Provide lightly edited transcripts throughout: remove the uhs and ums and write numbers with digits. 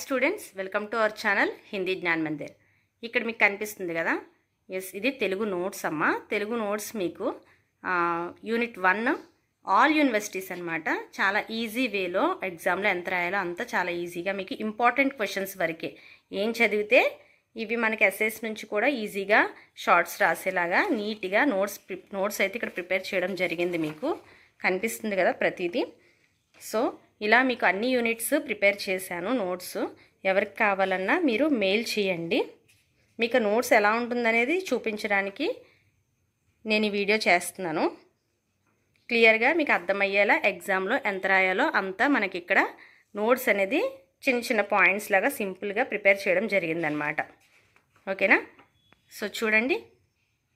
Students, welcome to our channel Hindi Gyan Mandir. ఇక్కడ మీకు కనిపిస్తుంది కదా, ఎస్ ఇది తెలుగు నోట్స్ అమ్మ. తెలుగు నోట్స్ మీకు యూనిట్ 1 ఆల్ యూనివర్సిటీస్ అనమాట. చాలా ఈజీ వేలో ఎగ్జామ్లో ఎంత రాయాలో అంతా చాలా ఈజీగా మీకు ఇంపార్టెంట్ క్వశ్చన్స్ వరకే ఏం చదివితే ఇవి మనకి ఎస్ఎస్ నుంచి కూడా ఈజీగా షార్ట్స్ రాసేలాగా నీట్గా నోట్స్ అయితే ఇక్కడ ప్రిపేర్ చేయడం జరిగింది. మీకు కనిపిస్తుంది కదా ప్రతిదీ. సో ఇలా మీకు అన్ని యూనిట్స్ ప్రిపేర్ చేశాను నోట్స్. ఎవరికి కావాలన్నా మీరు మెయిల్ చేయండి. మీకు నోట్స్ ఎలా ఉంటుందనేది చూపించడానికి నేను ఈ వీడియో చేస్తున్నాను. క్లియర్గా మీకు అర్థమయ్యేలా ఎగ్జామ్లో ఎంత రాయాలో అంతా మనకి ఇక్కడ నోట్స్ అనేది చిన్న చిన్న పాయింట్స్ లాగా సింపుల్గా ప్రిపేర్ చేయడం జరిగిందనమాట. ఓకేనా? సో చూడండి,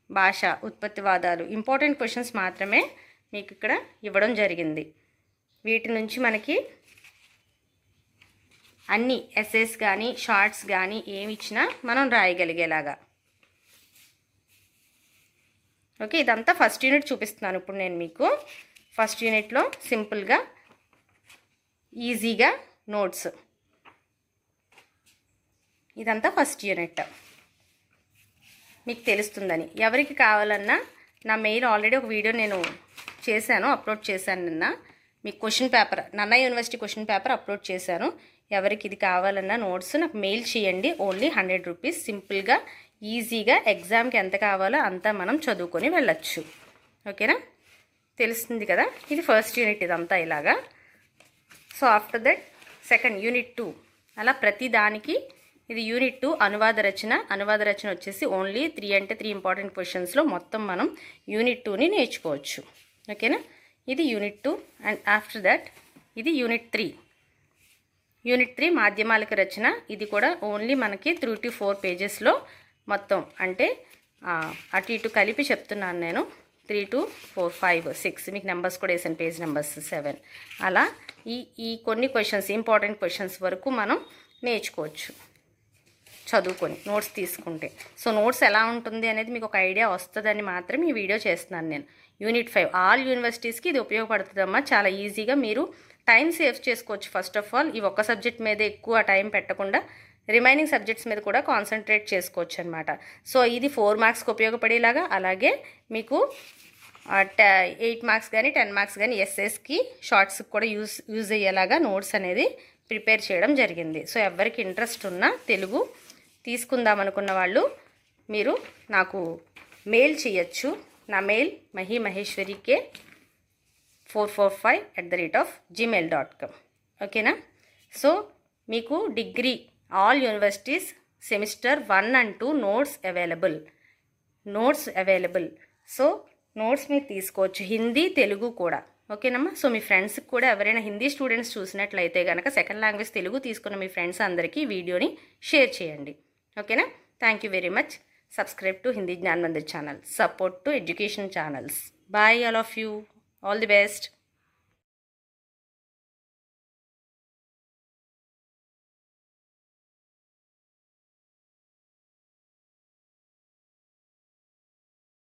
భాష, ఉత్పత్తివాదాలు ఇంపార్టెంట్ క్వశ్చన్స్ మాత్రమే మీకు ఇక్కడ ఇవ్వడం జరిగింది. వీటి నుంచి మనకి అన్ని ఎస్ఎస్ కానీ షార్ట్స్ కానీ ఏమి ఇచ్చినా మనం రాయగలిగేలాగా. ఓకే, ఇదంతా ఫస్ట్ యూనిట్ చూపిస్తున్నాను ఇప్పుడు నేను మీకు. ఫస్ట్ యూనిట్లో సింపుల్గా ఈజీగా నోట్స్, ఇదంతా ఫస్ట్ యూనిట్ మీకు తెలుస్తుందని. ఎవరికి కావాలన్నా నా మెయిల్ ఆల్రెడీ ఒక వీడియో నేను చేశాను, అప్లోడ్ చేశాను నిన్న. మీకు క్వశ్చన్ పేపర్, నన్నా యూనివర్సిటీ క్వశ్చన్ పేపర్ అప్లోడ్ చేశాను. ఎవరికి ఇది కావాలన్నా నోట్స్ నాకు మెయిల్ చేయండి. Only 100 rupees. సింపుల్గా ఈజీగా ఎగ్జామ్కి ఎంత కావాలో అంతా మనం చదువుకొని వెళ్ళచ్చు. ఓకేనా? తెలుస్తుంది కదా, ఇది ఫస్ట్ యూనిట్ ఇదంతా ఇలాగా. So after that second unit 2 అలా ప్రతి దానికి. ఇది యూనిట్ 2 అనువాద రచన వచ్చేసి ఓన్లీ 3 అంటే 3 ఇంపార్టెంట్ క్వశ్చన్స్లో మొత్తం మనం యూనిట్ 2ని నేర్చుకోవచ్చు. ఓకేనా? ఇది యూనిట్ 2 అండ్ ఆఫ్టర్ దట్ ఇది యూనిట్ 3. యూనిట్ 3 మాధ్యమాలిక రచన. ఇది కూడా ఓన్లీ మనకి 3 to 4 పేజెస్లో మొత్తం, అంటే అటు ఇటు కలిపి చెప్తున్నాను నేను. 3 to 4, 5, 6 మీకు నెంబర్స్ కూడా వేసాను, పేజ్ నెంబర్స్ 7. అలా ఈ కొన్ని క్వశ్చన్స్, ఇంపార్టెంట్ క్వశ్చన్స్ వరకు మనం నేర్చుకోవచ్చు చదువుకొని నోట్స్ తీసుకుంటే. సో నోట్స్ ఎలా ఉంటుంది అనేది మీకు ఒక ఐడియా వస్తుందని మాత్రం ఈ వీడియో చేస్తున్నాను నేను. యూనిట్ 5 ఆల్ యూనివర్సిటీస్కి ఇది ఉపయోగపడుతుందమ్మా. చాలా ఈజీగా మీరు టైం సేవ్ చేసుకోవచ్చు. ఫస్ట్ ఆఫ్ ఆల్ ఈ ఒక్క సబ్జెక్ట్ మీద ఎక్కువ టైం పెట్టకుండా రిమైనింగ్ సబ్జెక్ట్స్ మీద కూడా కాన్సన్ట్రేట్ చేసుకోవచ్చు అనమాట. సో ఇది 4 మార్క్స్కి ఉపయోగపడేలాగా, అలాగే మీకు 8 మార్క్స్ కానీ 10 మార్క్స్ కానీ ఎస్ఎస్కి షార్ట్స్కి కూడా యూజ్ అయ్యేలాగా నోట్స్ అనేది ప్రిపేర్ చేయడం జరిగింది. సో ఎవరికి ఇంట్రెస్ట్ ఉన్నా తెలుగు తీసుకుందామనుకున్న వాళ్ళు మీరు నాకు మెయిల్ చేయొచ్చు. నా మెయిల్ mahimaheshwarike 445@gmail.com. ఓకేనా? సో మీకు degree all universities semester 1 and 2 notes available. So notes మీరు తీసుకోవచ్చు, హిందీ తెలుగు కూడా. ఓకేనమ్మా? సో మీ ఫ్రెండ్స్కి కూడా ఎవరైనా హిందీ స్టూడెంట్స్ చూసినట్లయితే కనుక సెకండ్ లాంగ్వేజ్ తెలుగు తీసుకున్న మీ ఫ్రెండ్స్ అందరికీ వీడియోని షేర్ చేయండి. ఓకేనా? Thank you very much. Subscribe to Hindi Jnana Mandir channel. Support to education channels. Bye all of you. All the best.